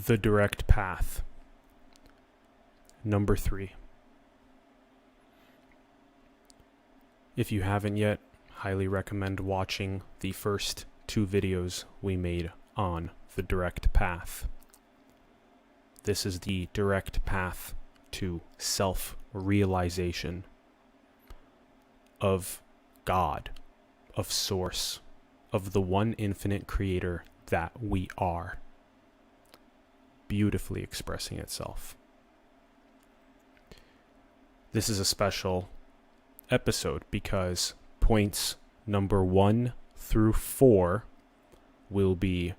The direct path. Number 3. If you haven't yet, highly recommend watching the first 2 videos we made on the direct path. This is the direct path to self-realization of God, of Source, of the one infinite creator that we are, beautifully expressing itself. This is a special episode because points number 1 through 4 will be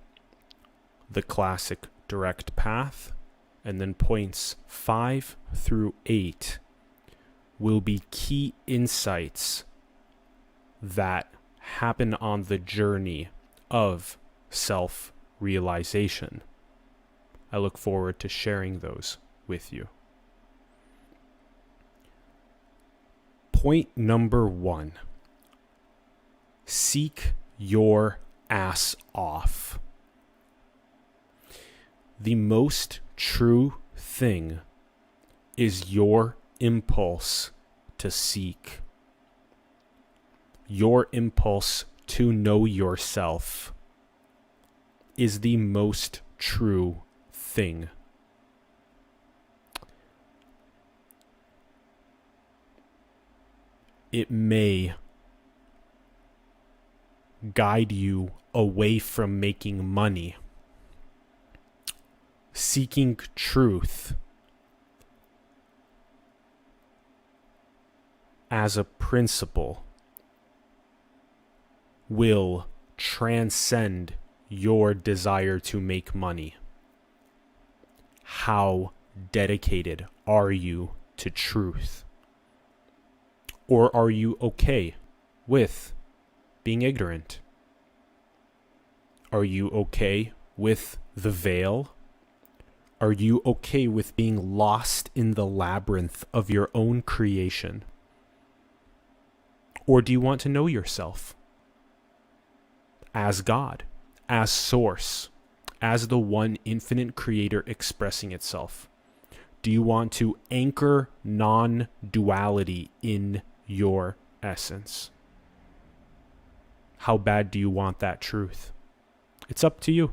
the classic direct path, and then points 5 through 8 will be key insights that happen on the journey of self-realization. I look forward to sharing those with you. Point number 1. Seek your ass off. The most true thing is your impulse to seek. Your impulse to know yourself is the most true thing. It may guide you away from making money. Seeking truth as a principle will transcend your desire to make money. How dedicated are you to truth? Or are you okay with being ignorant? Are you okay with the veil? Are you okay with being lost in the labyrinth of your own creation? Or do you want to know yourself as God, as Source, as the one infinite creator expressing itself? Do you want to anchor non-duality in your essence? How bad do you want that truth? It's up to you.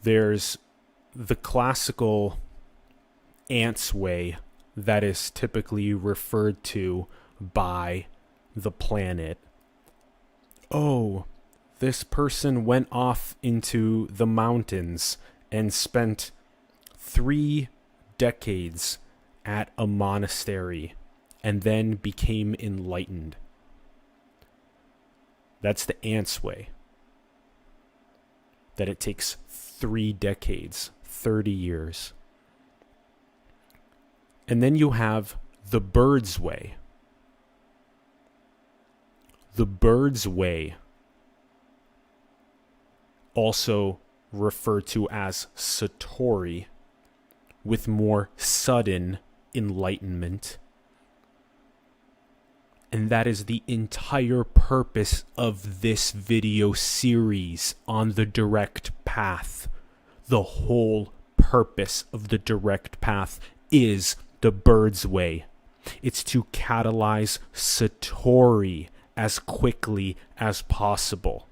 There's the classical ant's way that is typically referred to by the planet. Oh, this person went off into the mountains and spent 3 decades at a monastery and then became enlightened. That's the ant's way. That it takes 3 decades, 30 years. And then you have the bird's way. The bird's way, also referred to as Satori, with more sudden enlightenment. And that is the entire purpose of this video series on the direct path. The whole purpose of the direct path is the bird's way. It's to catalyze Satori as quickly as possible.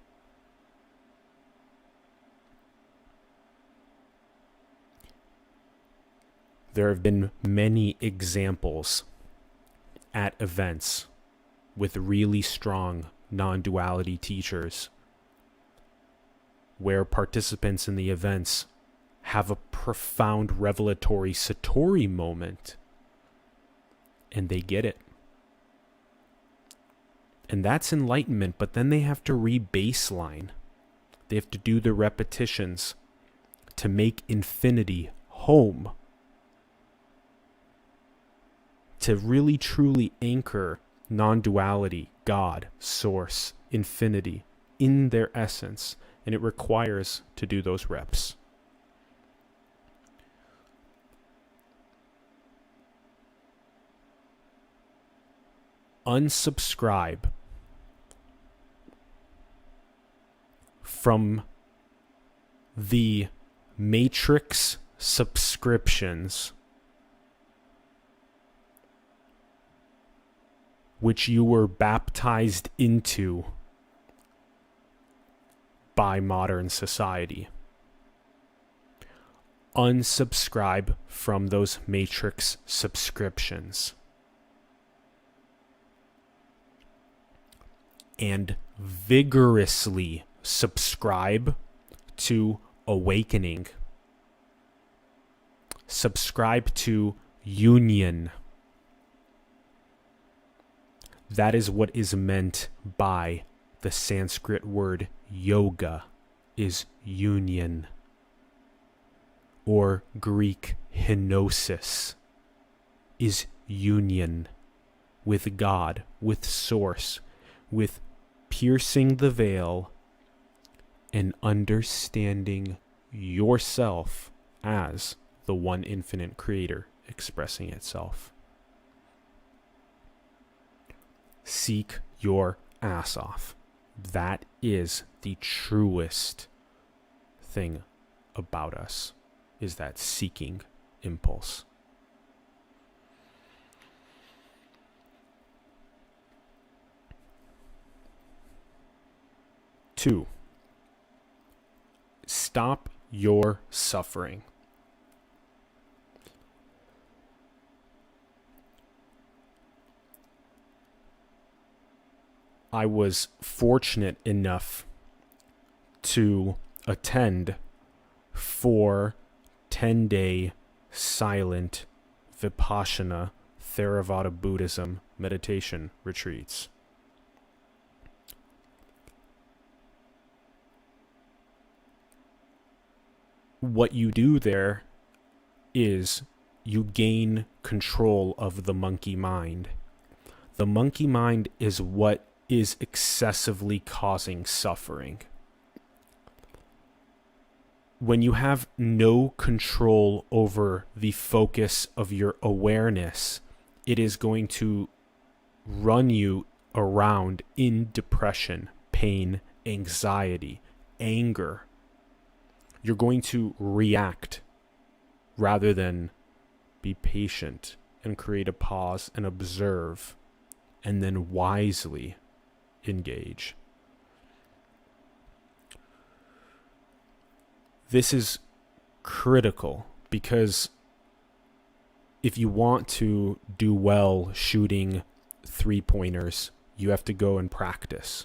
There have been many examples at events with really strong non-duality teachers where participants in the events have a profound revelatory Satori moment and they get it. And that's enlightenment, but then they have to re-baseline. They have to do the repetitions to make infinity home. To really truly anchor non-duality, God, Source, infinity in their essence. And it requires to do those reps. unsubscribe from the Matrix subscriptions which you were baptized into by modern society. Unsubscribe from those Matrix subscriptions. And vigorously subscribe to awakening. Subscribe to union. That is what is meant by the Sanskrit word yoga, is union. Or Greek henosis is union with God, with Source, with piercing the veil and understanding yourself as the one infinite creator expressing itself. Seek your ass off. That is the truest thing about us, is that seeking impulse. Two, stop your suffering. I was fortunate enough to attend 4 10-day silent Vipassana Theravada Buddhism meditation retreats. What you do there is you gain control of the monkey mind. The monkey mind is what is excessively causing suffering. When you have no control over the focus of your awareness, it is going to run you around in depression, pain, anxiety, anger. You're going to react rather than be patient and create a pause and observe and then wisely engage. This is critical because if you want to do well shooting 3-pointers, you have to go and practice.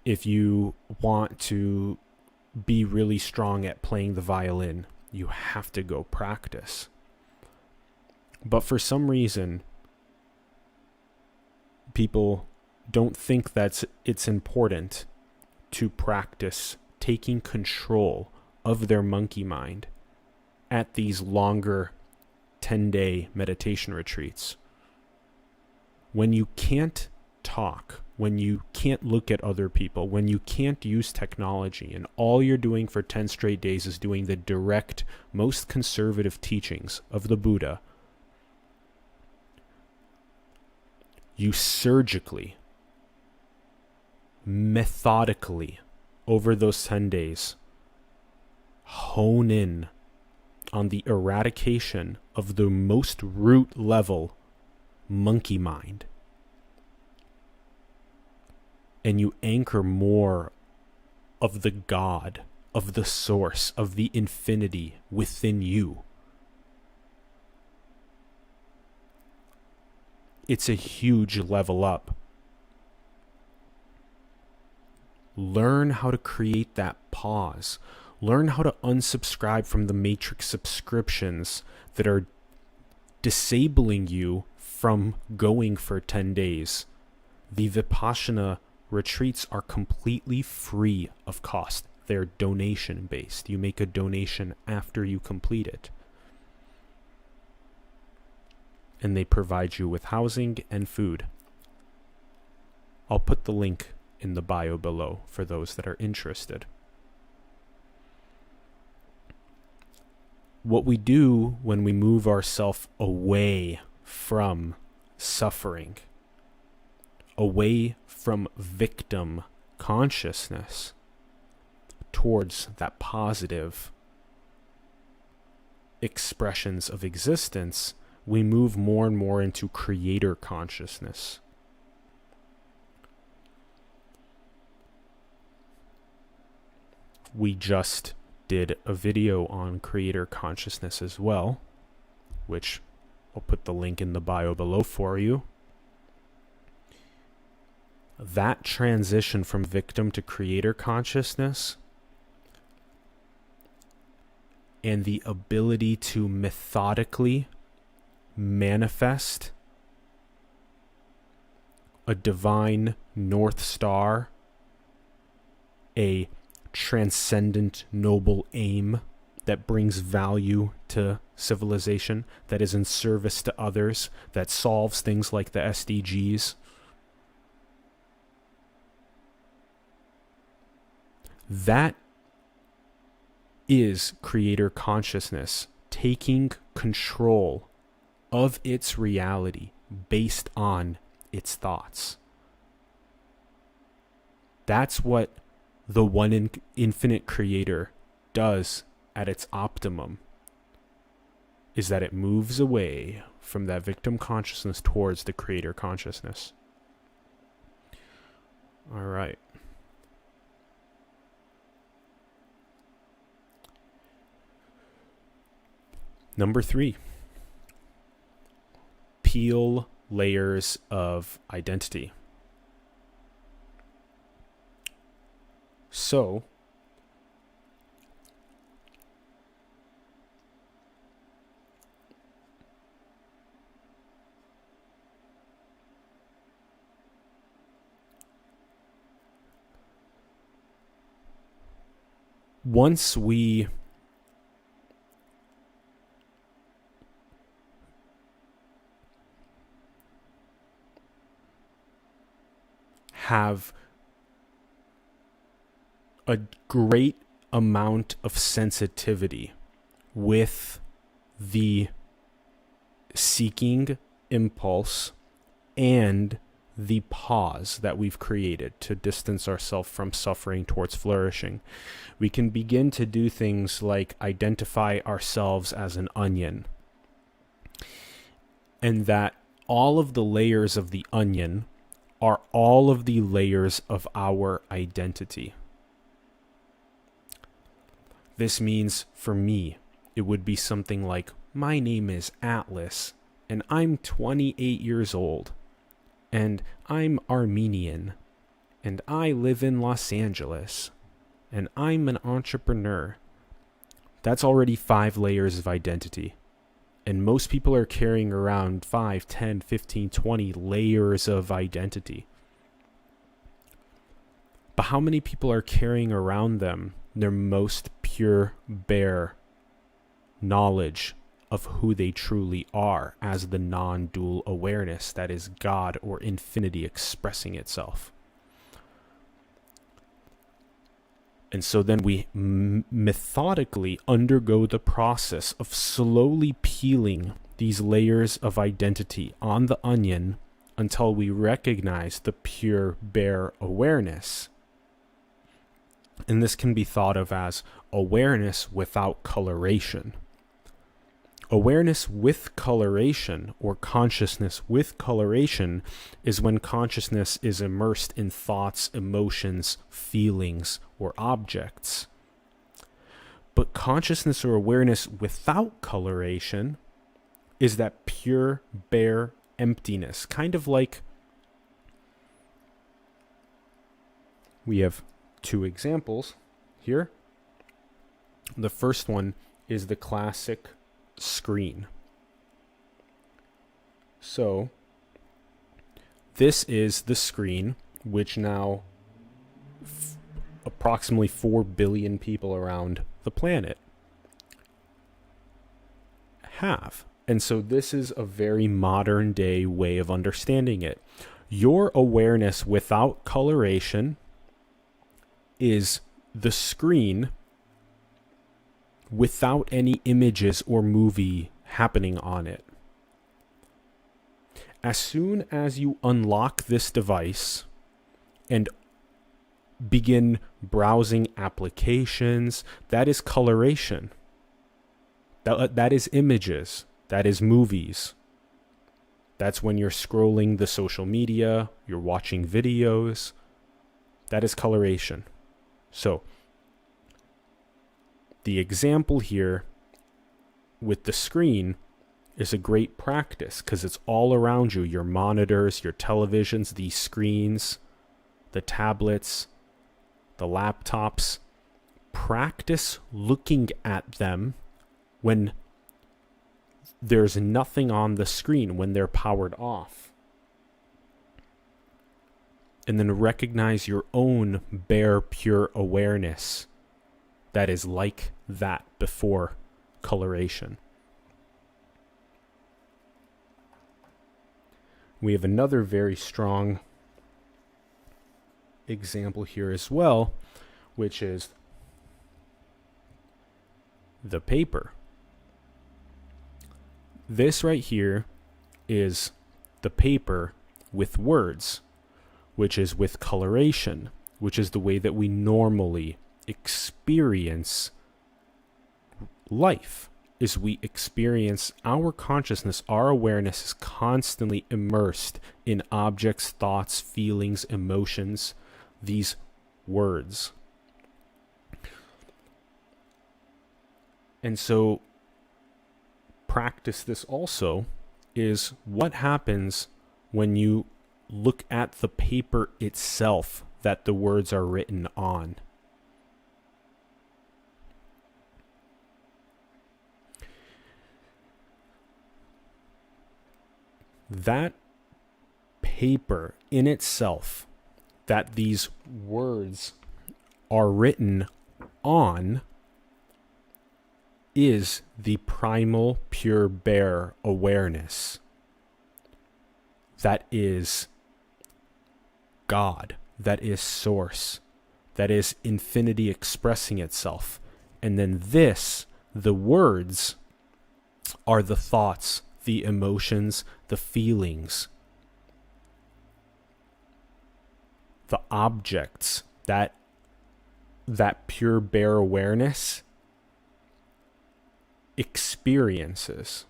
If you want to be really strong at playing the violin, you have to go practice. But for some reason, people don't think that it's important to practice taking control of their monkey mind at these longer 10-day meditation retreats. When you can't talk, when you can't look at other people, when you can't use technology, and all you're doing for 10 straight days is doing the direct, most conservative teachings of the Buddha, you surgically, methodically, over those 10 days, hone in on the eradication of the most root level monkey mind. And you anchor more of the God, of the source, of the infinity within you. It's a huge level up. Learn how to create that pause. Learn how to unsubscribe from the matrix subscriptions that are disabling you from going for 10 days. The Vipassana retreats are completely free of cost. They're donation based. You make a donation after you complete it. And they provide you with housing and food. I'll put the link in the bio below for those that are interested. What we do when we move ourselves away from suffering away from victim consciousness towards that positive expressions of existence, we move more and more into creator consciousness. We just did a video on creator consciousness as well, which I'll put the link in the bio below for you. That transition from victim to creator consciousness and the ability to methodically manifest a divine North Star, a transcendent noble aim that brings value to civilization, that is in service to others, that solves things like the SDGs. That is creator consciousness taking control of its reality based on its thoughts. That's what the one infinite creator does at its optimum, is that it moves away from that victim consciousness towards the creator consciousness. All right. Number 3. Peel layers of identity. So, once we have a great amount of sensitivity with the seeking impulse and the pause that we've created to distance ourselves from suffering towards flourishing, we can begin to do things like identify ourselves as an onion, and that all of the layers of the onion are all of the layers of our identity. This means, for me, it would be something like, my name is Atlas, and I'm 28 years old, and I'm Armenian, and I live in Los Angeles, and I'm an entrepreneur. That's already 5 layers of identity. And most people are carrying around 5, 10, 15, 20 layers of identity. But how many people are carrying around them their most pure, bare knowledge of who they truly are as the non-dual awareness that is God or infinity expressing itself? And so then we methodically undergo the process of slowly peeling these layers of identity on the onion until we recognize the pure, bare awareness. And this can be thought of as awareness without coloration. Awareness with coloration, or consciousness with coloration, is when consciousness is immersed in thoughts, emotions, feelings, or objects. But consciousness or awareness without coloration is that pure, bare emptiness. Kind of like, we have 2 examples here. The first one is the classic screen. So this is the screen which now approximately 4 billion people around the planet have. And so this is a very modern day way of understanding it. Your awareness without coloration is the screen without any images or movie happening on it. As soon as you unlock this device and begin browsing applications, that is coloration. That is images. That is movies. That's when you're scrolling the social media, you're watching videos. That is coloration. So, the example here with the screen is a great practice because it's all around you. Your monitors, your televisions, these screens, the tablets, the laptops. Practice looking at them when there's nothing on the screen, when they're powered off. And then recognize your own bare, pure awareness that is like that before coloration. We have another very strong example here as well, which is the paper. This right here is the paper with words, which is with coloration, which is the way that we normally experience life. Is we experience our consciousness, our awareness is constantly immersed in objects, thoughts, feelings, emotions, these words. And so practice this also is what happens when you look at the paper itself that the words are written on. That paper in itself that these words are written on is the primal, pure, bare awareness. That is God. That is Source. That is infinity expressing itself. And then this, the words, are the thoughts, the emotions, the feelings, the objects, that pure, bare awareness experiences.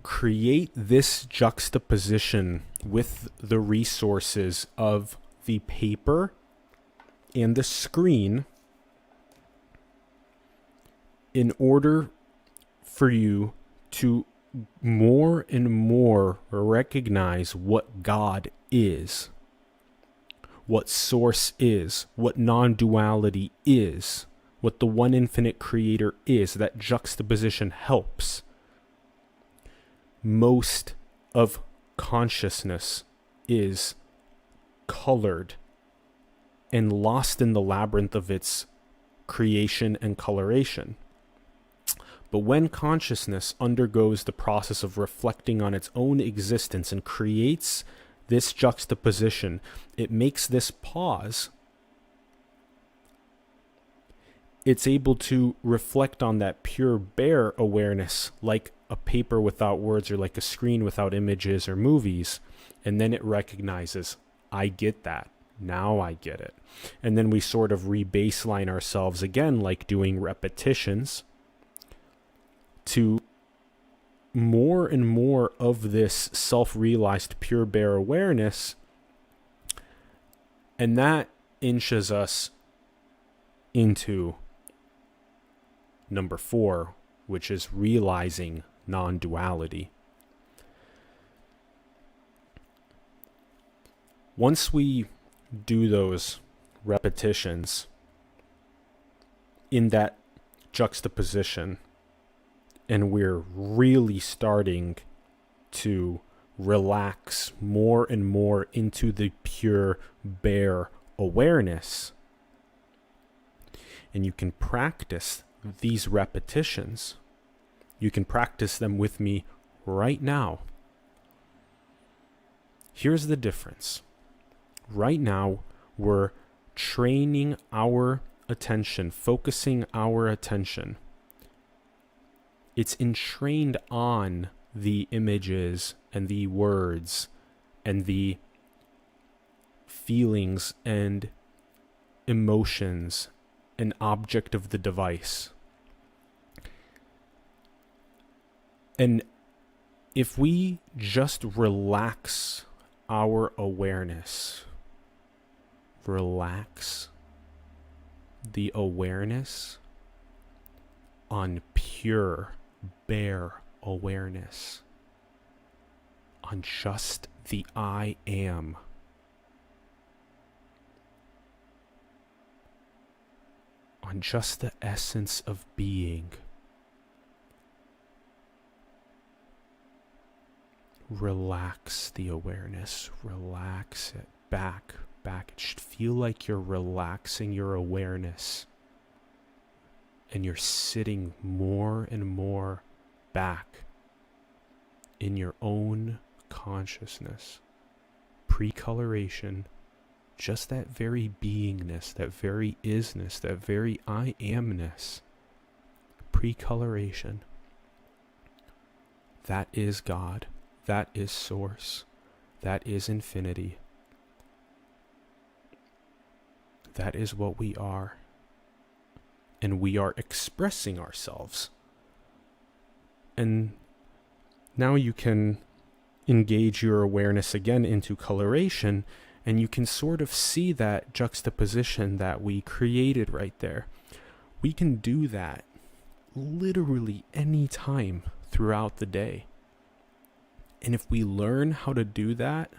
Create this juxtaposition with the resources of the paper and the screen in order for you to more and more recognize what God is, what Source is, what non-duality is, what the one infinite creator is. That juxtaposition helps. Most of consciousness is colored and lost in the labyrinth of its creation and coloration. But when consciousness undergoes the process of reflecting on its own existence and creates this juxtaposition, it makes this pause. It's able to reflect on that pure, bare awareness like a paper without words or like a screen without images or movies. And then it recognizes, I get that. Now I get it. And then we sort of re-baseline ourselves again, like doing repetitions, to more and more of this self-realized pure bare awareness. And that inches us into number 4, which is realizing non-duality. Once we do those repetitions in that juxtaposition, and we're really starting to relax more and more into the pure, bare awareness, and you can practice these repetitions. You can practice them with me right now. Here's the difference. Right now, we're training our attention, focusing our attention. It's entrained on the images and the words and the feelings and emotions an object of the device. And if we just relax our awareness, relax the awareness on pure, bare awareness, on just the I am, on just the essence of being. Relax the awareness, relax it back. It should feel like you're relaxing your awareness and you're sitting more and more back in your own consciousness. Precoloration, just that very beingness, that very isness, that very I amness. Precoloration. That is God. That is Source. That is infinity. That is what we are. And we are expressing ourselves. And now you can engage your awareness again into coloration, and you can sort of see that juxtaposition that we created right there. We can do that literally any time throughout the day. And if we learn how to do that,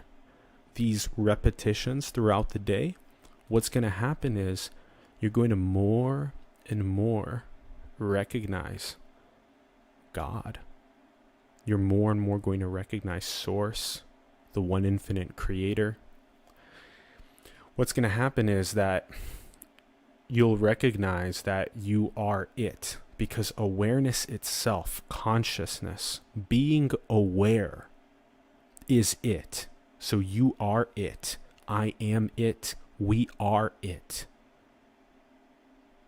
these repetitions throughout the day, what's going to happen is you're going to more and more recognize God. You're more and more going to recognize Source, the one infinite creator. What's going to happen is that you'll recognize that you are it, because awareness itself, consciousness, being aware is it. So you are it. I am it. We are it.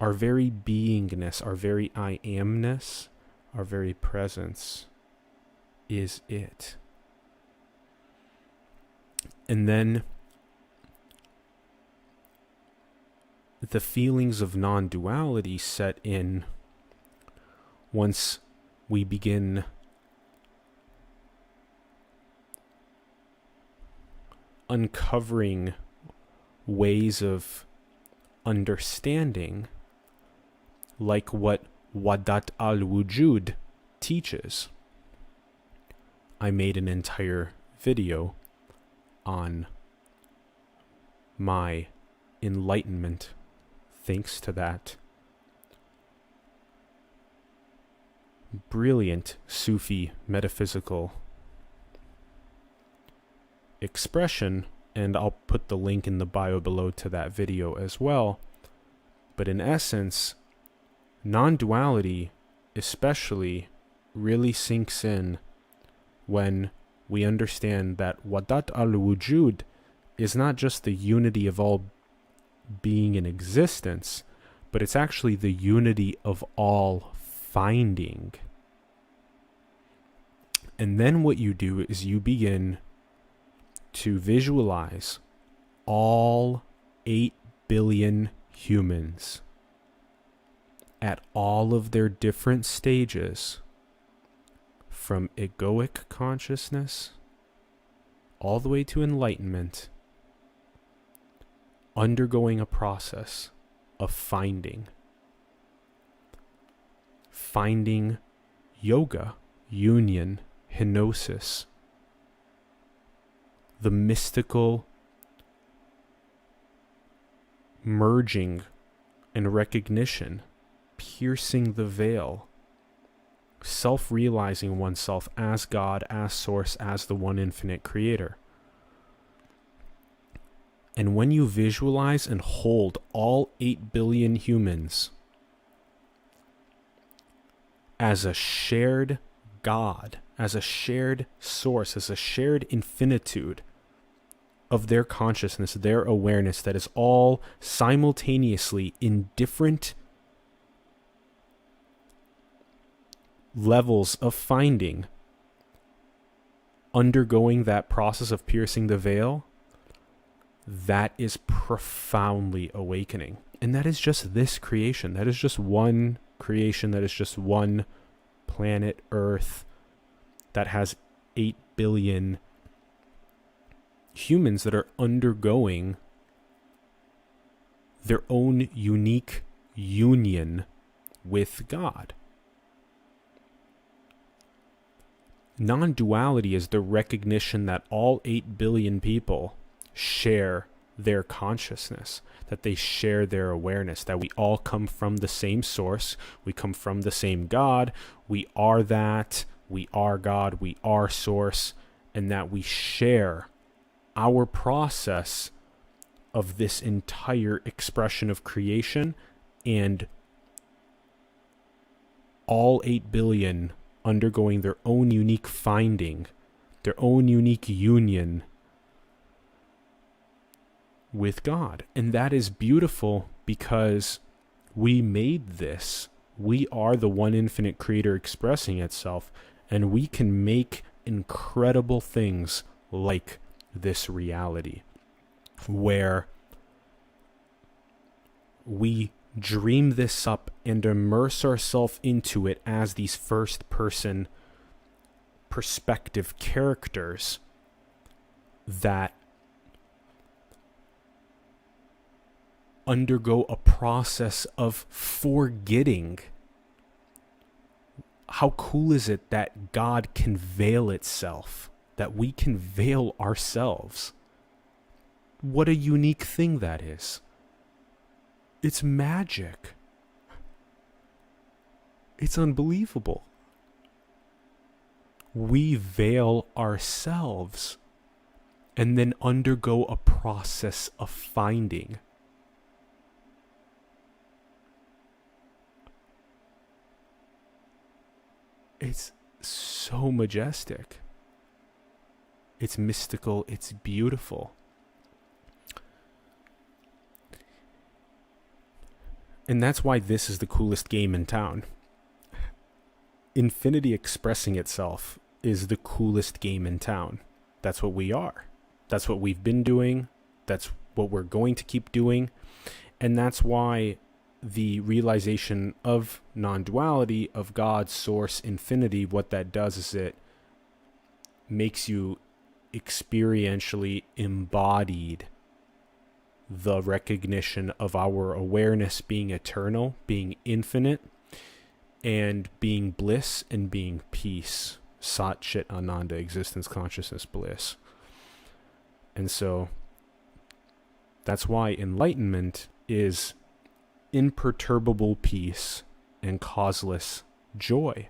Our very beingness, our very I amness, our very presence is it. And then the feelings of non-duality set in once we begin uncovering ways of understanding, like what Wadat al-Wujud teaches. I made an entire video on my enlightenment thanks to that brilliant Sufi metaphysical expression, and I'll put the link in the bio below to that video as well. But in essence, non-duality especially really sinks in when we understand that Wadat al-Wujud is not just the unity of all being in existence, but it's actually the unity of all finding. And then what you do is you begin to visualize all 8 billion humans at all of their different stages, from egoic consciousness all the way to enlightenment, undergoing a process of finding yoga, union, hypnosis, the mystical merging and recognition, piercing the veil, self-realizing oneself as God, as Source, as the one infinite creator. And when you visualize and hold all 8 billion humans as a shared God, as a shared Source, as a shared infinitude of their consciousness, their awareness, that is all simultaneously in different levels of finding, undergoing that process of piercing the veil, that is profoundly awakening. And that is just this creation. That is just one creation. That is just one planet Earth that has 8 billion humans that are undergoing their own unique union with God. Non-duality is the recognition that all 8 billion people share their consciousness, that they share their awareness, that we all come from the same source, we come from the same God, we are that, we are God, we are source, and that we share our process of this entire expression of creation, and all 8 billion undergoing their own unique finding, their own unique union with God. And that is beautiful because we made this. We are the one infinite creator expressing itself, and we can make incredible things like this reality where we dream this up and immerse ourselves into it as these first person perspective characters that undergo a process of forgetting. How cool is it that God can veil itself, that we can veil ourselves? What a unique thing that is. It's magic. It's unbelievable. We veil ourselves and then undergo a process of finding. It's so majestic. It's mystical. It's beautiful. And that's why this is the coolest game in town. Infinity expressing itself is the coolest game in town. That's what we are. That's what we've been doing. That's what we're going to keep doing. And that's why the realization of non-duality, of God, source, infinity, what that does is it makes you experientially embodied the recognition of our awareness being eternal, being infinite, and being bliss and being peace. Sat Chit Ananda, existence, consciousness, bliss. And so that's why enlightenment is imperturbable peace and causeless joy,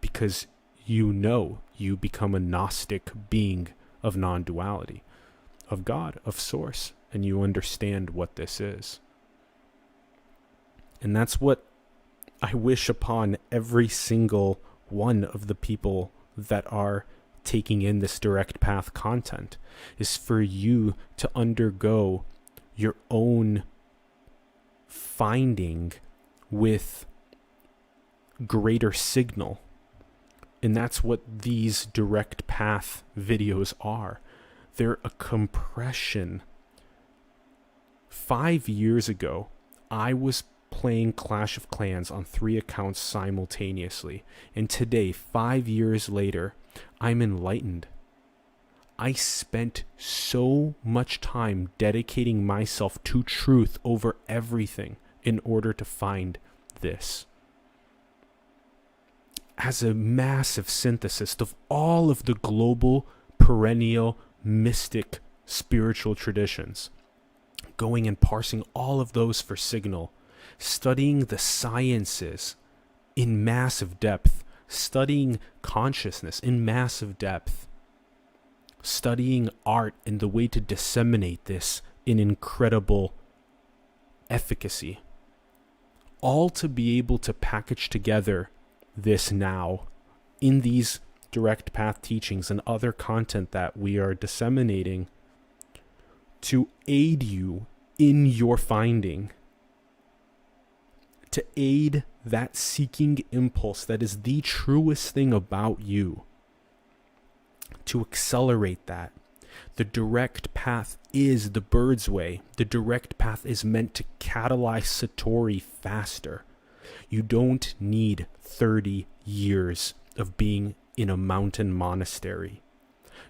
because you become a Gnostic being of non-duality, of God, of source, and you understand what this is. And that's what I wish upon every single one of the people that are taking in this direct path content, is for you to undergo your own finding with greater signal. And that's what these direct path videos are. They're a compression. 5 years ago, I was playing Clash of Clans on 3 accounts simultaneously. And today, 5 years later, I'm enlightened. I spent so much time dedicating myself to truth over everything in order to find this. As a massive synthesis of all of the global, perennial, mystic, spiritual traditions, going and parsing all of those for signal, studying the sciences in massive depth, studying consciousness in massive depth, studying art and the way to disseminate this in incredible efficacy, all to be able to package together this now in these direct path teachings and other content that we are disseminating to aid you in your finding, to aid that seeking impulse that is the truest thing about you, to accelerate that. The direct path is the bird's way. The direct path is meant to catalyze Satori faster. You don't need 30 years of being in a mountain monastery.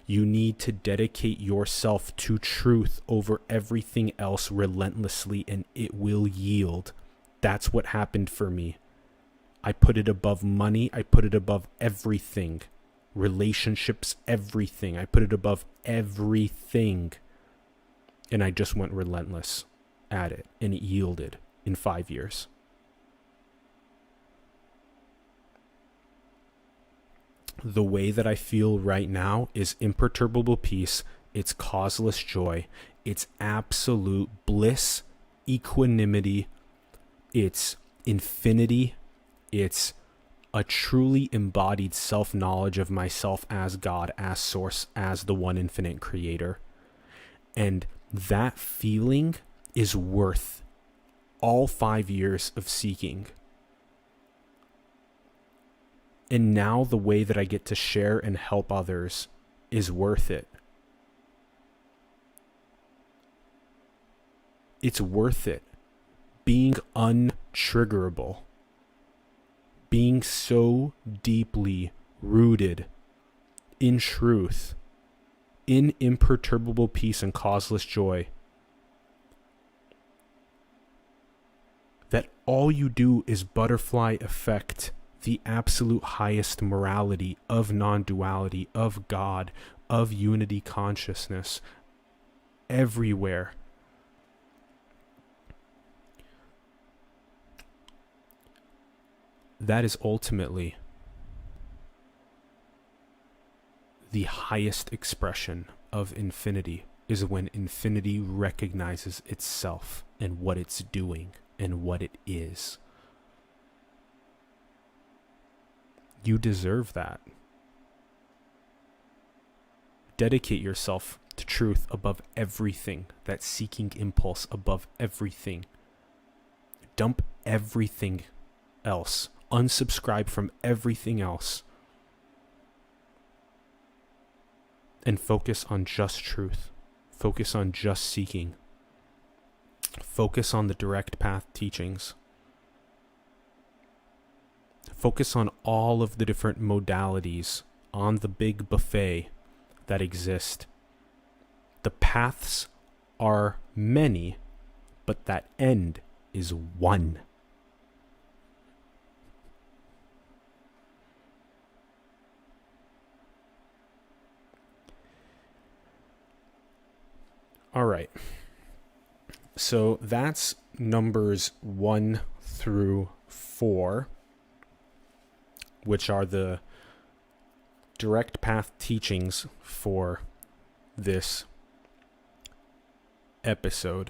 You need to dedicate yourself to truth over everything else relentlessly, and it will yield. That's what happened for me. I put it above money. I put it above everything. Relationships, everything. I put it above everything. And I just went relentless at it, and it yielded in 5 years. The way that I feel right now is imperturbable peace. It's causeless joy. It's absolute bliss, equanimity. It's infinity. It's a truly embodied self-knowledge of myself as God, as source, as the one infinite creator. And that feeling is worth all 5 years of seeking. And now the way that I get to share and help others is worth it. It's worth it. Being untriggerable. Being so deeply rooted in truth, in imperturbable peace and causeless joy, that all you do is butterfly effect the absolute highest morality of non-duality, of God, of unity consciousness, everywhere. That is ultimately the highest expression of infinity, is when infinity recognizes itself and what it's doing and what it is. You deserve that. Dedicate yourself to truth above everything, that seeking impulse above everything. Dump everything else. Unsubscribe from everything else. And focus on just truth. Focus on just seeking. Focus on the direct path teachings. Focus on all of the different modalities on the big buffet that exist. The paths are many, but that end is one. All right. So that's numbers 1 through 4. Which are the direct path teachings for this episode.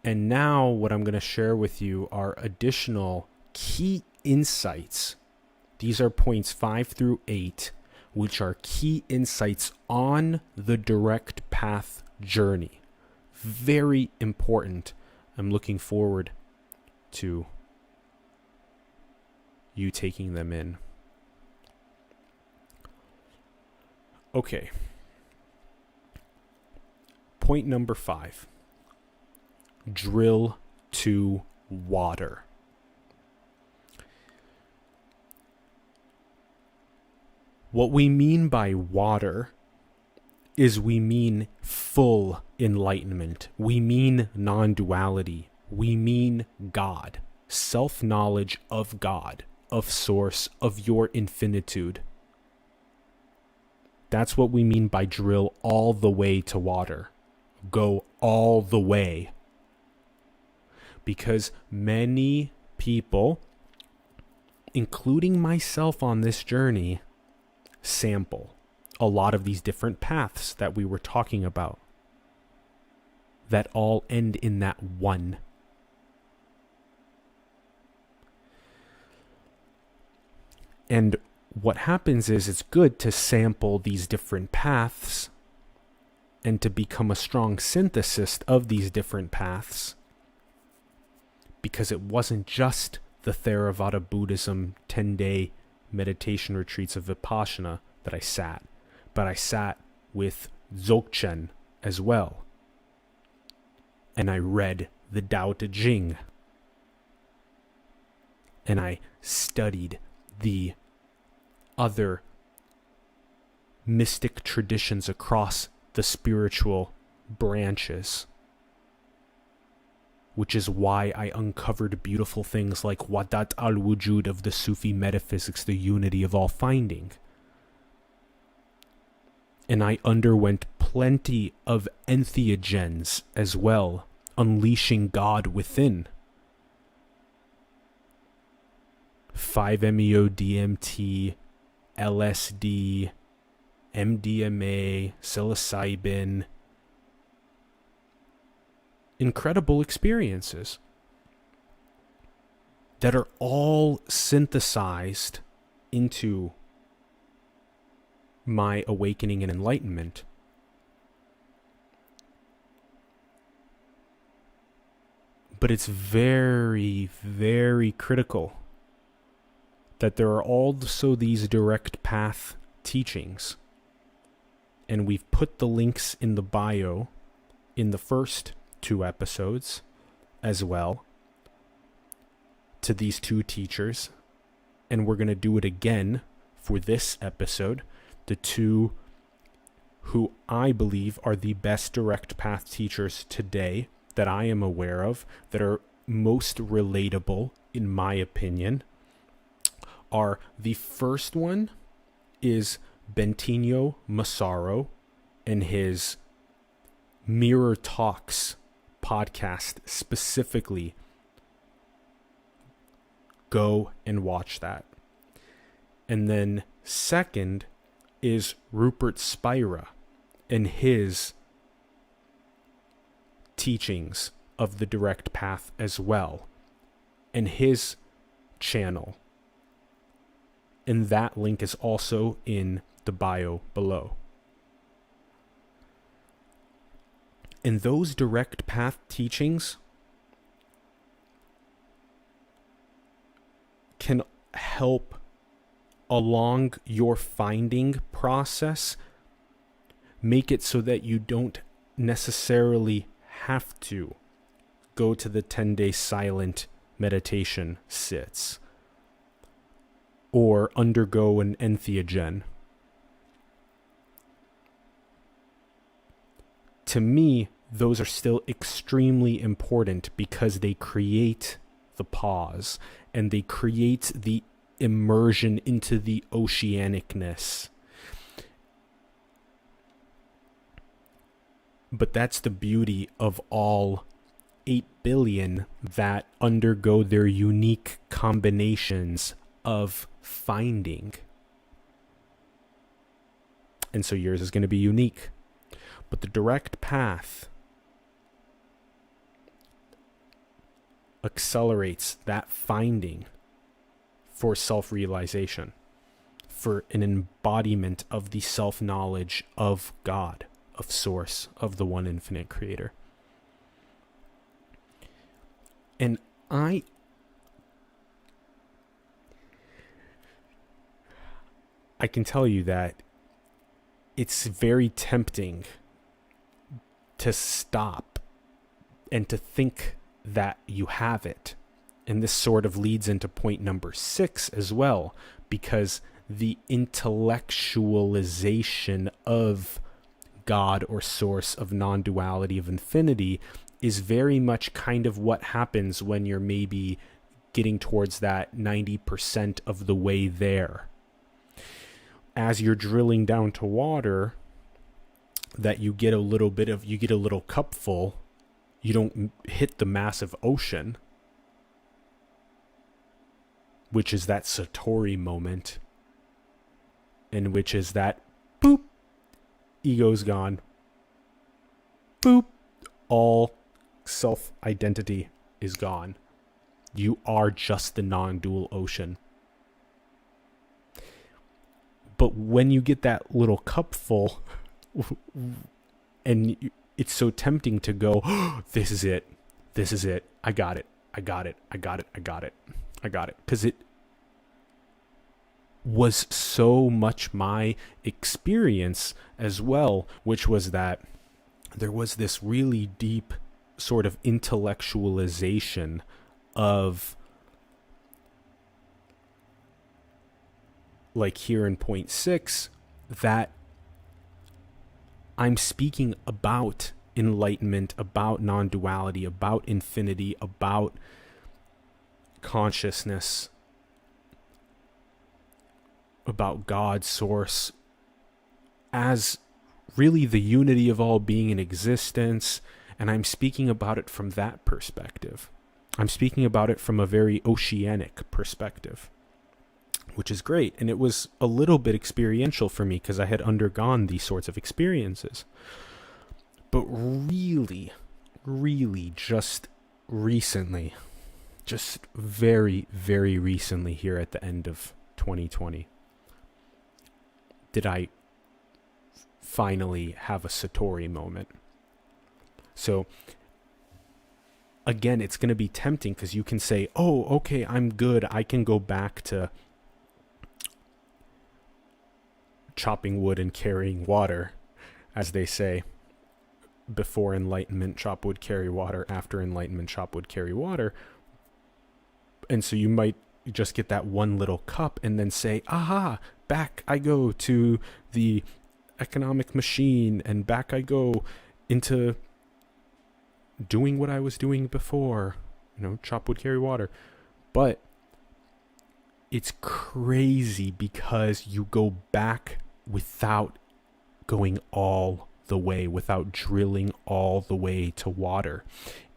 And now what I'm going to share with you are additional key insights. These are points 5 through 8, which are key insights on the direct path journey. Very important. I'm looking forward to you taking them in. Okay. Point number 5. Drill to water. What we mean by water is we mean full enlightenment. We mean non-duality. We mean God. Self-knowledge of God, of source, of your infinitude. That's what we mean by drill all the way to water. Go all the way. Because many people, including myself on this journey, sample a lot of these different paths that we were talking about, that all end in that one. And what happens is it's good to sample these different paths and to become a strong synthesis of these different paths, because it wasn't just the Theravada Buddhism 10-day meditation retreats of Vipassana that I sat. but I sat with Dzogchen as well. And I read the Tao Te Ching. And I studied the other mystic traditions across the spiritual branches, which is why I uncovered beautiful things like Wadat al-Wujud of the Sufi metaphysics, the unity of all finding. And I underwent plenty of entheogens as well, unleashing God within. 5-MeO-DMT, LSD, MDMA, psilocybin. Incredible experiences that are all synthesized into my awakening and enlightenment. But it's very, very critical that there are also these direct path teachings. And we've put the links in the bio in the first 2 episodes as well to these 2 teachers. And we're going to do it again for this episode. The 2 who I believe are the best direct path teachers today that I am aware of, that are most relatable, in my opinion, are the first one is Bentinho Massaro and his Mirror Talks podcast specifically. Go and watch that. And then second is Rupert Spira and his teachings of the direct path as well, and his channel. And that link is also in the bio below. And those direct path teachings can help along your finding process, make it so that you don't necessarily have to go to the 10-day silent meditation sits or undergo an entheogen. To me, those are still extremely important because they create the pause and they create the immersion into the oceanicness. But that's the beauty of all 8 billion that undergo their unique combinations of finding. And so yours is going to be unique. But the direct path accelerates that finding for self-realization, for an embodiment of the self-knowledge of God, of Source, of the one infinite creator. And I can tell you that it's very tempting to stop and to think that you have it. And this sort of leads into point number 6 as well, because the intellectualization of God or source, of non-duality, of infinity, is very much kind of what happens when you're maybe getting towards that 90% of the way there. As you're drilling down to water, that you get a little cupful, you don't hit the massive ocean, which is that Satori moment, and which is that boop, ego's gone, boop, all self-identity is gone. You are just the non-dual ocean. But when you get that little cupful, and it's so tempting to go, oh, this is it, I got it, because was so much my experience as well, which was that there was this really deep sort of intellectualization of, like here in point 6, that I'm speaking about enlightenment, about non-duality, about infinity, about consciousness, about God, source, as really the unity of all being in existence, and I'm speaking about it from that perspective. I'm speaking about it from a very oceanic perspective, which is great. And it was a little bit experiential for me because I had undergone these sorts of experiences. But really, really just recently, just very, very recently here at the end of 2020, did I finally have a Satori moment. So again, it's going to be tempting because you can say, oh, okay, I'm good. I can go back to chopping wood and carrying water, as they say. Before enlightenment, chop wood, carry water. After enlightenment, chop wood, carry water. And so you might just get that one little cup and then say, aha, back I go to the economic machine, and back I go into doing what I was doing before, chop wood, carry water. But it's crazy because you go back without going all the way, without drilling all the way to water.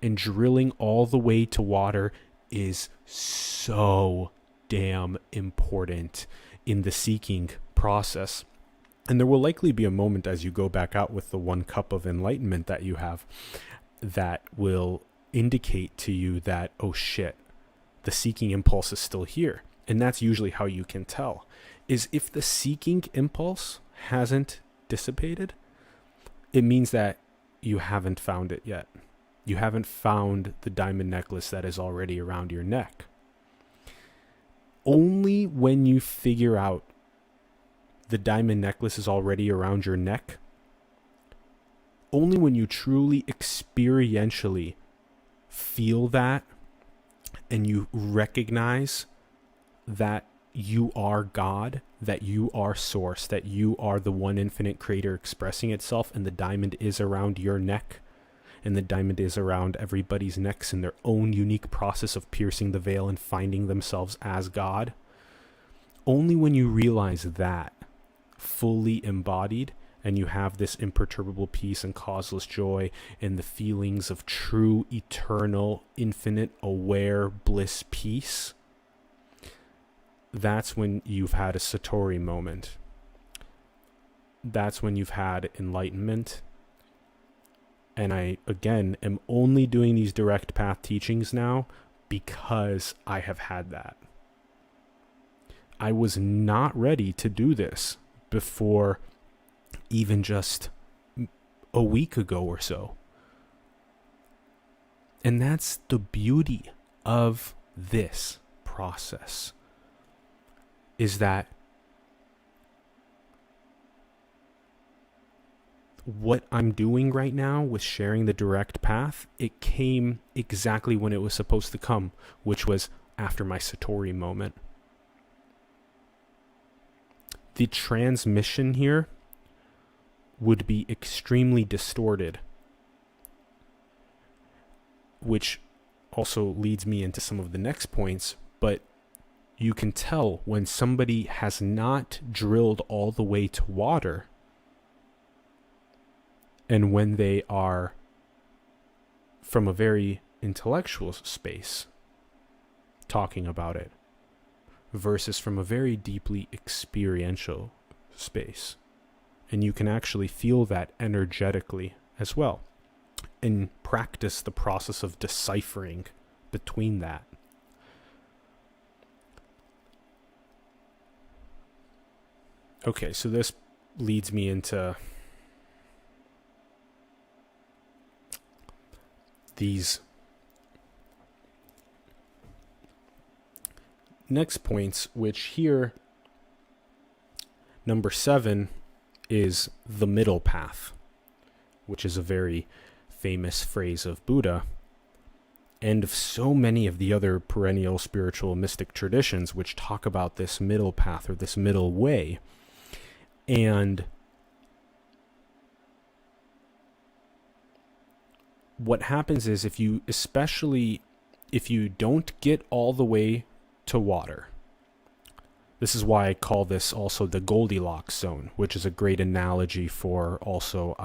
And drilling all the way to water is so damn important in the seeking process. And there will likely be a moment as you go back out with the one cup of enlightenment that you have that will indicate to you that, oh shit, the seeking impulse is still here. And that's usually how you can tell, is if the seeking impulse hasn't dissipated, it means that you haven't found it yet. You haven't found the diamond necklace that is already around your neck. Only when you figure out the diamond necklace is already around your neck, only when you truly experientially feel that and you recognize that you are God, that you are source, that you are the one infinite creator expressing itself, and the diamond is around your neck, and the diamond is around everybody's necks in their own unique process of piercing the veil and finding themselves as God. Only when you realize that fully embodied, and you have this imperturbable peace and causeless joy and the feelings of true, eternal, infinite, aware bliss peace, that's when you've had a Satori moment. That's when you've had enlightenment. And I, again, am only doing these direct path teachings now because I have had that. I was not ready to do this before even just a week ago or so. And that's the beauty of this process, is that what I'm doing right now with sharing the direct path, it came exactly when it was supposed to come, which was after my Satori moment. The transmission here would be extremely distorted, which also leads me into some of the next points, but you can tell when somebody has not drilled all the way to water and when they are from a very intellectual space talking about it versus from a very deeply experiential space. And you can actually feel that energetically as well and practice the process of deciphering between that. Okay, so this leads me into these next points, which here Number 7 is the middle path, which is a very famous phrase of Buddha and of so many of the other perennial spiritual mystic traditions which talk about this middle path or this middle way. And what happens is especially if you don't get all the way to water, this is why I call this also the Goldilocks Zone, which is a great analogy for also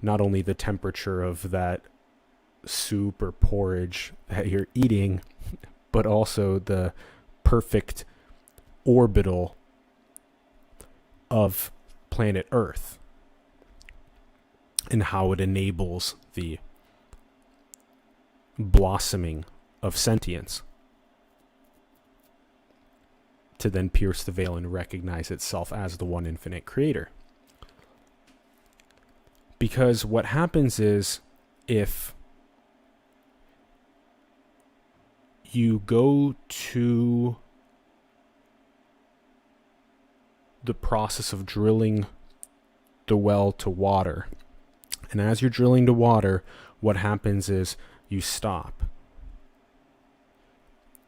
not only the temperature of that soup or porridge that you're eating, but also the perfect orbital of planet Earth and how it enables the blossoming of sentience to then pierce the veil and recognize itself as the one infinite creator. Because what happens is, if you go to the process of drilling the well to water, and as you're drilling to water, what happens is you stop.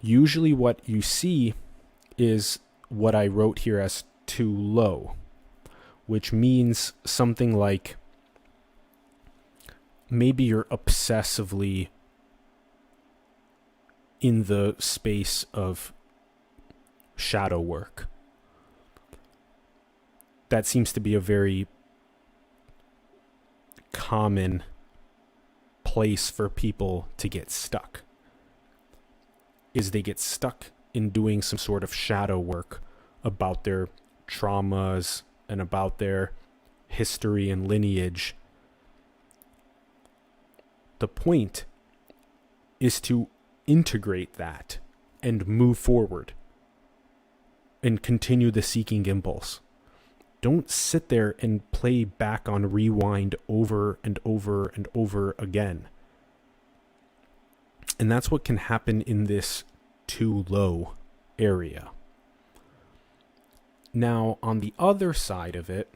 Usually what you see is what I wrote here as too low, which means something like maybe you're obsessively in the space of shadow work. That seems to be a very common place for people to get stuck, is they get stuck in doing some sort of shadow work about their traumas and about their history and lineage. The point is to integrate that and move forward and continue the seeking impulse. Don't sit there and play back on rewind over and over and over again. And that's what can happen in this too low area. Now, on the other side of it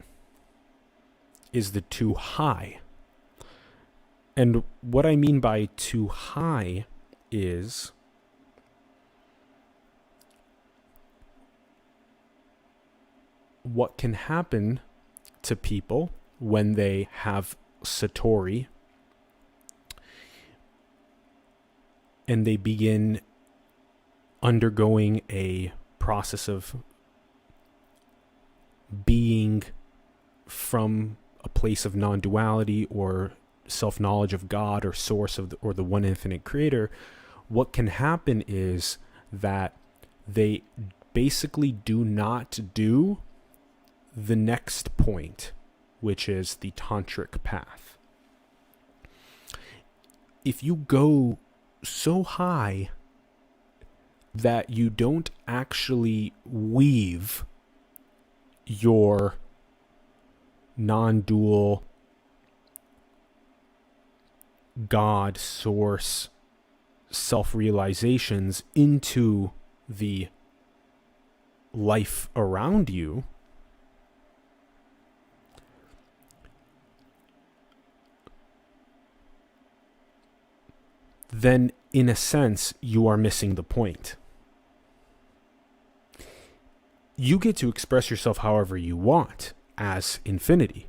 is the too high. And what I mean by too high is what can happen to people when they have Satori and they begin undergoing a process of being from a place of non-duality or self-knowledge of God or source or the one infinite creator. What can happen is that they basically do not do the next point, which is the Tantric path. If you go so high that you don't actually weave your non-dual God source self-realizations into the life around you, then in a sense you are missing the point. You get to express yourself however you want as infinity.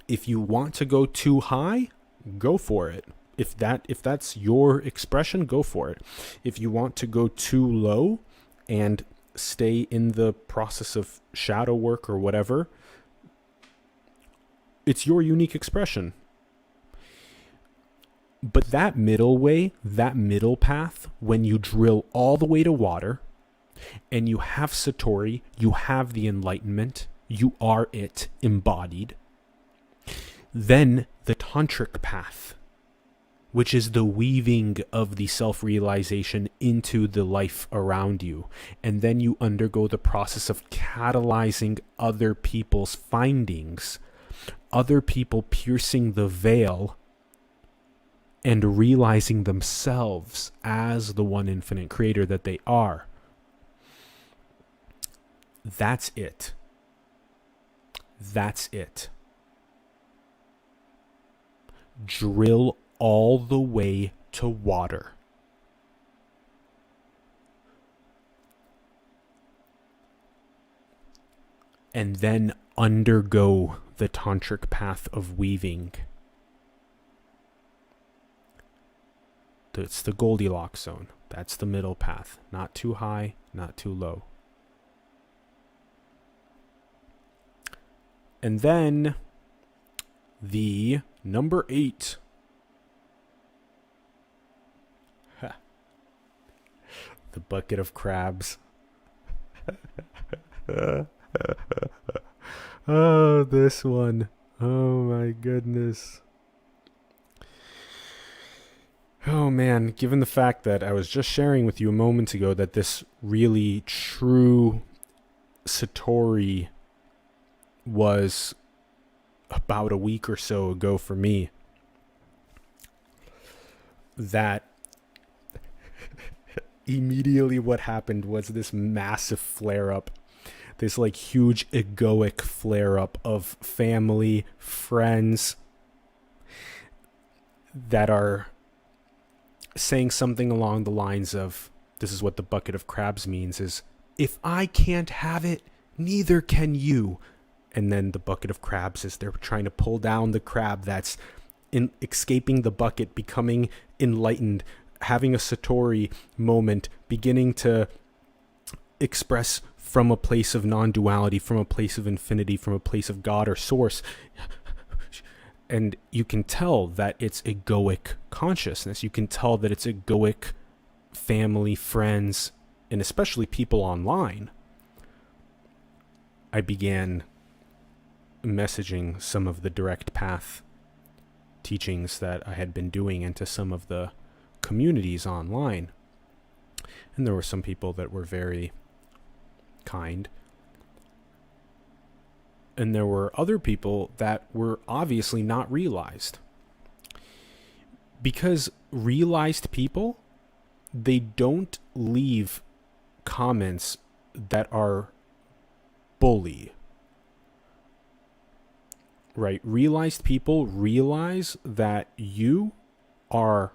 If you want to go too high, go for it. If that's your expression, go for it. If you want to go too low and stay in the process of shadow work or whatever, it's your unique expression. But that middle way, that middle path, when you drill all the way to water and you have Satori, you have the enlightenment, you are it embodied, then the Tantric path, which is the weaving of the self-realization into the life around you. And then you undergo the process of catalyzing other people's findings, other people piercing the veil and realizing themselves as the one infinite creator that they are. That's it. That's it. Drill all the way to water. And then undergo the tantric path of weaving. It's the Goldilocks zone. That's the middle path. Not too high, not too low. And then the number 8. The bucket of crabs. Oh, this one. Oh my goodness. Oh man, given the fact that I was just sharing with you a moment ago that this really true Satori was about a week or so ago for me, that immediately what happened was this massive flare-up, this like huge egoic flare-up of family, friends that are saying something along the lines of, this is what the bucket of crabs means, is, if I can't have it, neither can you. And then the bucket of crabs is they're trying to pull down the crab that's escaping the bucket, becoming enlightened, having a Satori moment, beginning to express from a place of non-duality, from a place of infinity, from a place of God or source. And you can tell that it's egoic consciousness. You can tell that it's egoic family, friends, and especially people online. I began messaging some of the direct path teachings that I had been doing into some of the communities online. And there were some people that were very kind. And there were other people that were obviously not realized. Because realized people, they don't leave comments that are bully. Right? Realized people realize that you are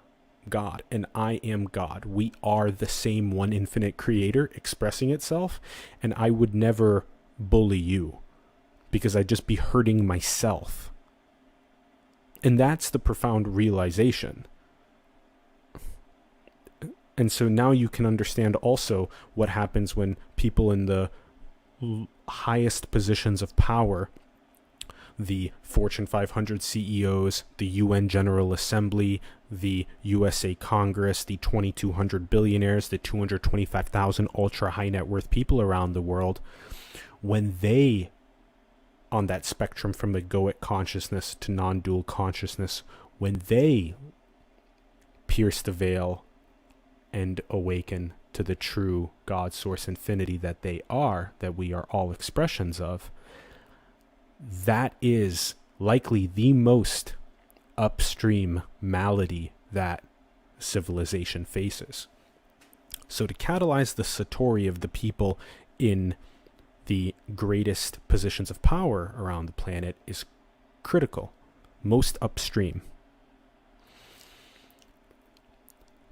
God and I am God. We are the same one infinite creator expressing itself, and I would never bully you because I'd just be hurting myself. And that's the profound realization. And so now you can understand also what happens when people in the highest positions of power, the Fortune 500 CEOs, the UN General Assembly, the USA Congress, the 2,200 billionaires, the 225,000 ultra high net worth people around the world, when they, on that spectrum from egoic consciousness to non-dual consciousness, when they pierce the veil and awaken to the true God source infinity that they are, that we are all expressions of, that is likely the most upstream malady that civilization faces. So to catalyze the Satori of the people in the greatest positions of power around the planet is critical, most upstream.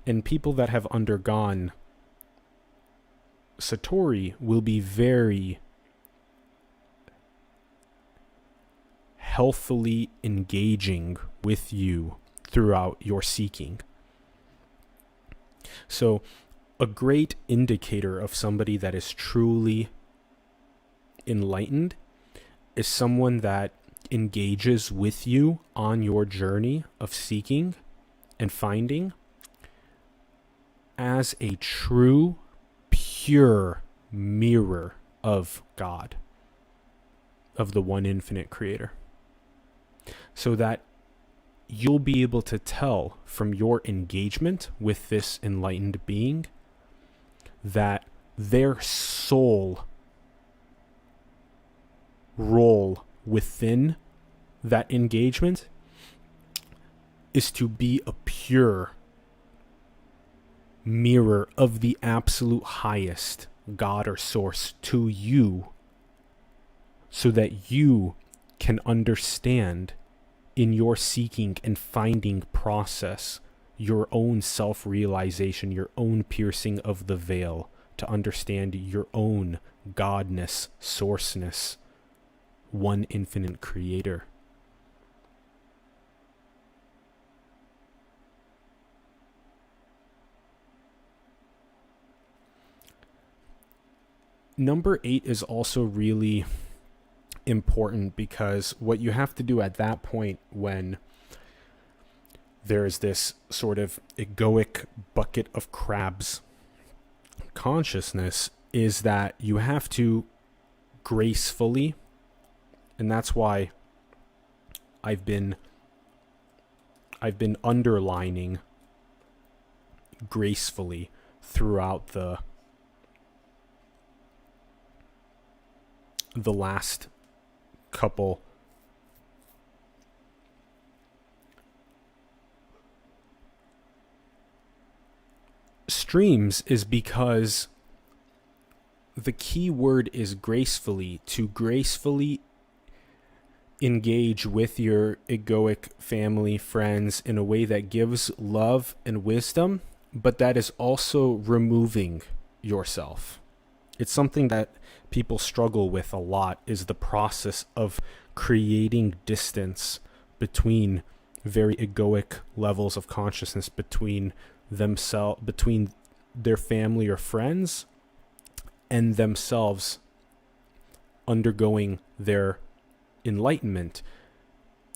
And people that have undergone Satori will be very healthily engaging with you throughout your seeking. So a great indicator of somebody that is truly enlightened is someone that engages with you on your journey of seeking and finding as a true, pure mirror of God, of the one infinite creator. So that you'll be able to tell from your engagement with this enlightened being that their soul role within that engagement is to be a pure mirror of the absolute highest God or source to you so that you can understand in your seeking and finding process your own self-realization, your own piercing of the veil, to understand your own godness, sourceness, one infinite creator. Number 8 is also really important, because what you have to do at that point, when there's this sort of egoic bucket of crabs consciousness, is that you have to gracefully, and that's why I've been underlining gracefully throughout the last couple streams, is because the key word is gracefully. To gracefully engage with your egoic family, friends, in a way that gives love and wisdom, but that is also removing yourself. It's something that people struggle with a lot, is the process of creating distance between very egoic levels of consciousness, between themselves, between their family or friends and themselves undergoing their enlightenment.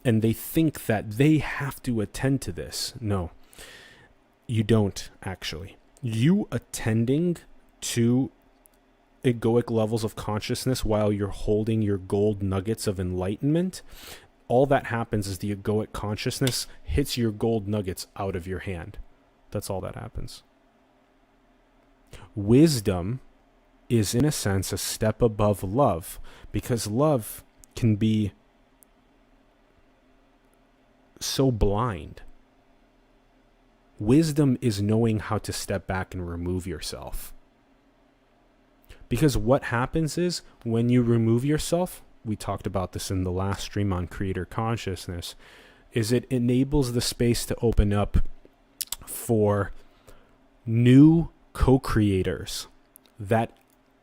And they think that they have to attend to this. No, you don't actually. You attending to egoic levels of consciousness while you're holding your gold nuggets of enlightenment, all that happens is the egoic consciousness hits your gold nuggets out of your hand. That's all that happens. Wisdom is, in a sense, a step above love, because love can be so blind. Wisdom is knowing how to step back and remove yourself. Because what happens is, when you remove yourself, we talked about this in the last stream on creator consciousness, is it enables the space to open up for new co-creators that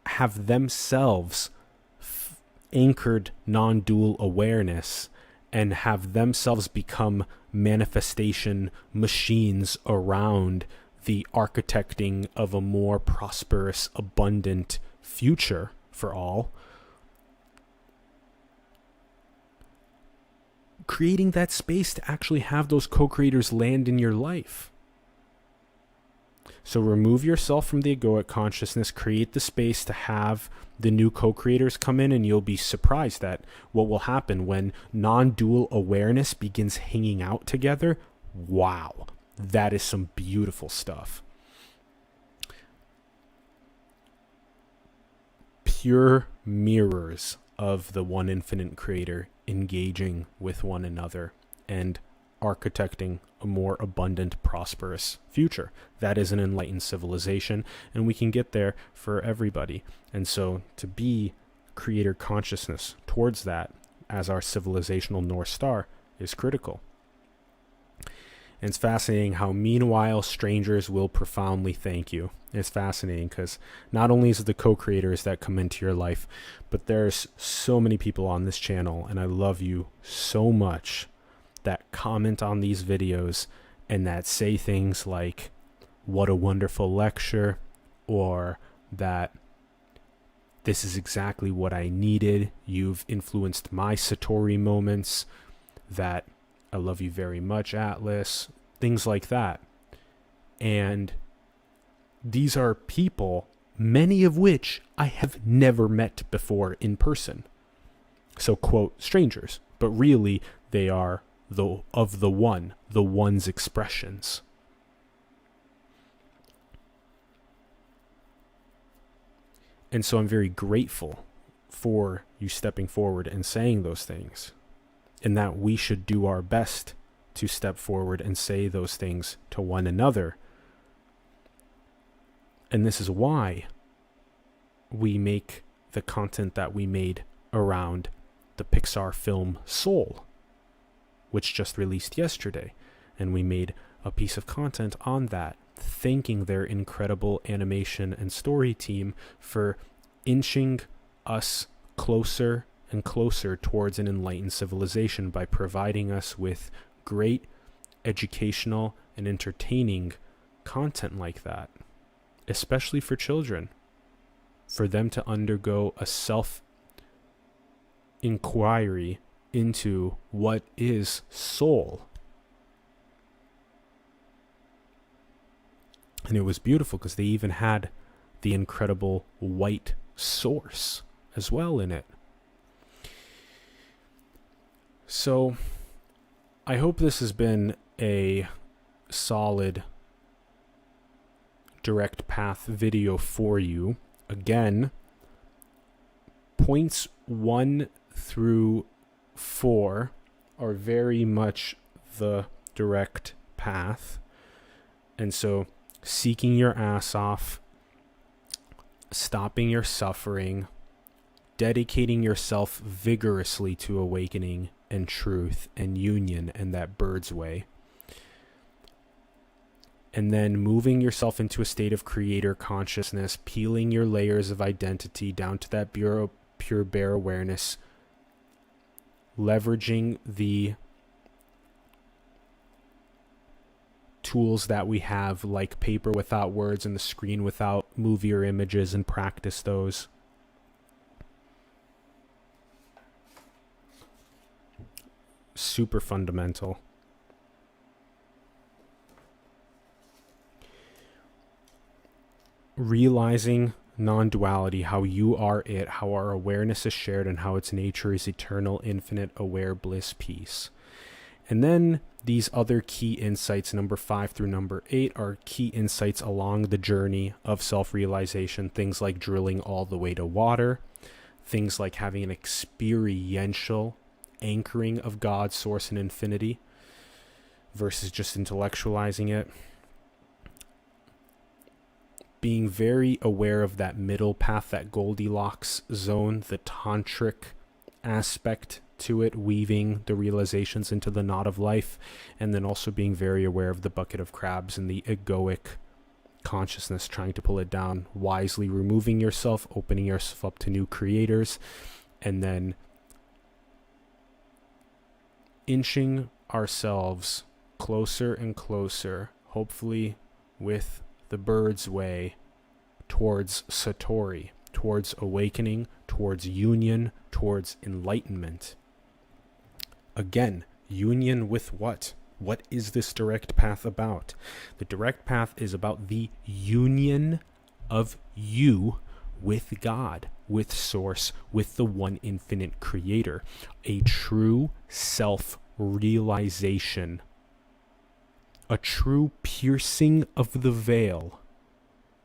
have themselves anchored non-dual awareness and have themselves become manifestation machines around the architecting of a more prosperous, abundant future for all. Creating that space to actually have those co-creators land in your life. So remove yourself from the egoic consciousness, create the space to have the new co-creators come in, and you'll be surprised at what will happen when non-dual awareness begins hanging out together. Wow, that is some beautiful stuff. Pure mirrors of the one infinite creator engaging with one another and architecting a more abundant, prosperous future. That is an enlightened civilization, and we can get there for everybody. And so to be creator consciousness towards that as our civilizational North Star is critical. And it's fascinating how, meanwhile, strangers will profoundly thank you. It's fascinating because not only is it the co-creators that come into your life, but there's so many people on this channel, and I love you so much, that comment on these videos and that say things like, what a wonderful lecture, or that this is exactly what I needed. You've influenced my Satori moments, that I love you very much, Atlas, things like that. And these are people, many of which I have never met before in person. So, quote, strangers, but really they are the one's expressions. And so I'm very grateful for you stepping forward and saying those things, and that we should do our best to step forward and say those things to one another. And this is why we make the content that we made around the Pixar film Soul, which just released yesterday. And we made a piece of content on that, thanking their incredible animation and story team for inching us closer and closer towards an enlightened civilization by providing us with great educational and entertaining content like that, especially for children, for them to undergo a self-inquiry into what is soul. And it was beautiful because they even had the incredible white source as well in it. So I hope this has been a solid direct path video for you. Again, points 1 through 4 are very much the direct path. And so seeking your ass off, stopping your suffering, dedicating yourself vigorously to awakening and truth and union and that bird's way, and then moving yourself into a state of creator consciousness, peeling your layers of identity down to that pure bare awareness, leveraging the tools that we have, like paper without words and the screen without movie or images, and practice those. Super fundamental. Realizing non-duality, how you are it, how our awareness is shared, and how its nature is eternal, infinite, aware, bliss, peace. And then these other key insights, number 5 through number 8, are key insights along the journey of self-realization. Things like drilling all the way to water. Things like having an experiential anchoring of God, source, and infinity versus just intellectualizing it. Being very aware of that middle path, that Goldilocks zone, the Tantric aspect to it, weaving the realizations into the knot of life, and then also being very aware of the bucket of crabs and the egoic consciousness, trying to pull it down, wisely removing yourself, opening yourself up to new creators, and then inching ourselves closer and closer, hopefully with the bird's way, towards Satori, towards awakening, towards union, towards enlightenment. Again, union with what? What is this direct path about? The direct path is about the union of you with God, with Source, with the one infinite creator. A true self-realization. A true piercing of the veil,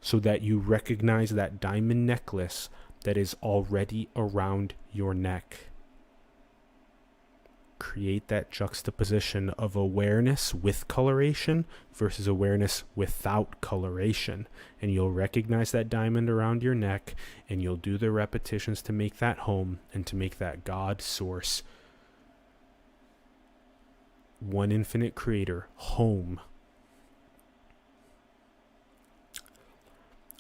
so that you recognize that diamond necklace that is already around your neck. Create that juxtaposition of awareness with coloration versus awareness without coloration. And you'll recognize that diamond around your neck, and you'll do the repetitions to make that home and to make that God, Source, one infinite creator, home.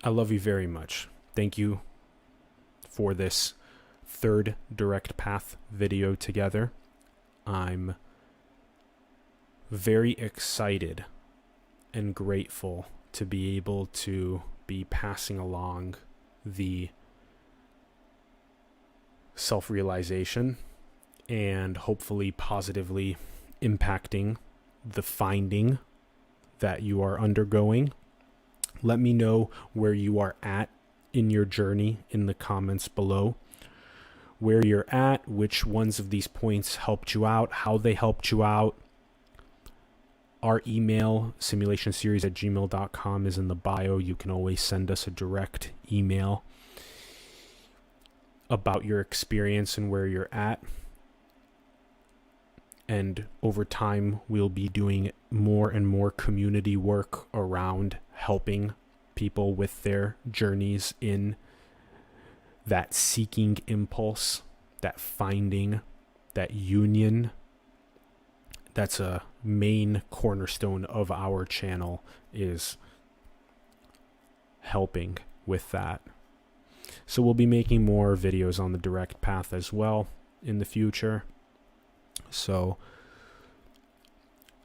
I love you very much. Thank you for this third direct path video together. I'm very excited and grateful to be able to be passing along the self-realization and hopefully positively impacting the finding that you are undergoing. Let me know where you are at in your journey in the comments below. Where you're at, which ones of these points helped you out, how they helped you out. Our email, simulationseries@gmail.com, is in the bio. You can always send us a direct email about your experience and where you're at. And over time, we'll be doing more and more community work around helping people with their journeys in that seeking impulse, that finding, that union. That's a main cornerstone of our channel, is helping with that. So we'll be making more videos on the direct path as well in the future. So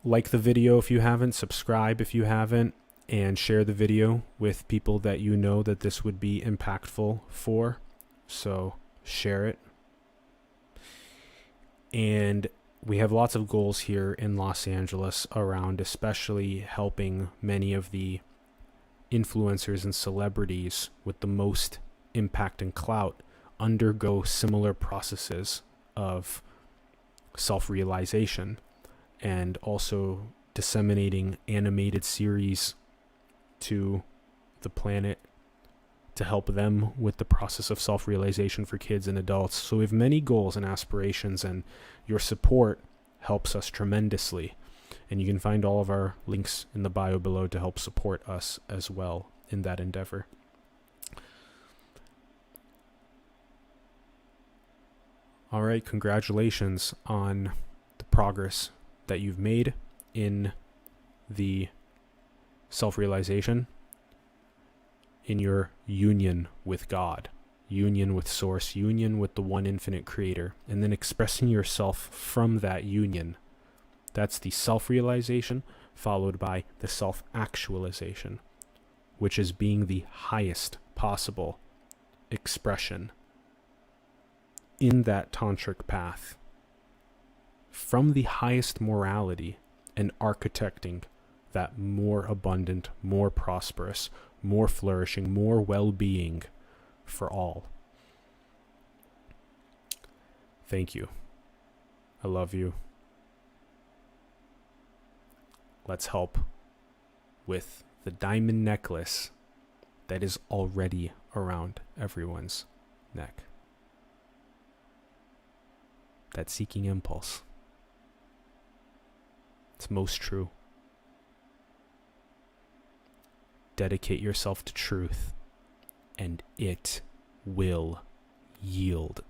like the video if you haven't, subscribe if you haven't, and share the video with people that you know that this would be impactful for. So share it. And we have lots of goals here in Los Angeles around especially helping many of the influencers and celebrities with the most impact and clout undergo similar processes of self-realization, and also disseminating animated series to the planet to help them with the process of self-realization for kids and adults. So we have many goals and aspirations, and your support helps us tremendously. And you can find all of our links in the bio below to help support us as well in that endeavor. All right, congratulations on the progress that you've made in the self-realization, in your union with God, union with Source, union with the one infinite creator, and then expressing yourself from that union. That's the self-realization, followed by the self-actualization, which is being the highest possible expression in that tantric path, from the highest morality, and architecting that more abundant, more prosperous, more flourishing, more well-being for all. Thank you. I love you. Let's help with the diamond necklace that is already around everyone's neck. That seeking impulse. It's most true. Dedicate yourself to truth, and it will yield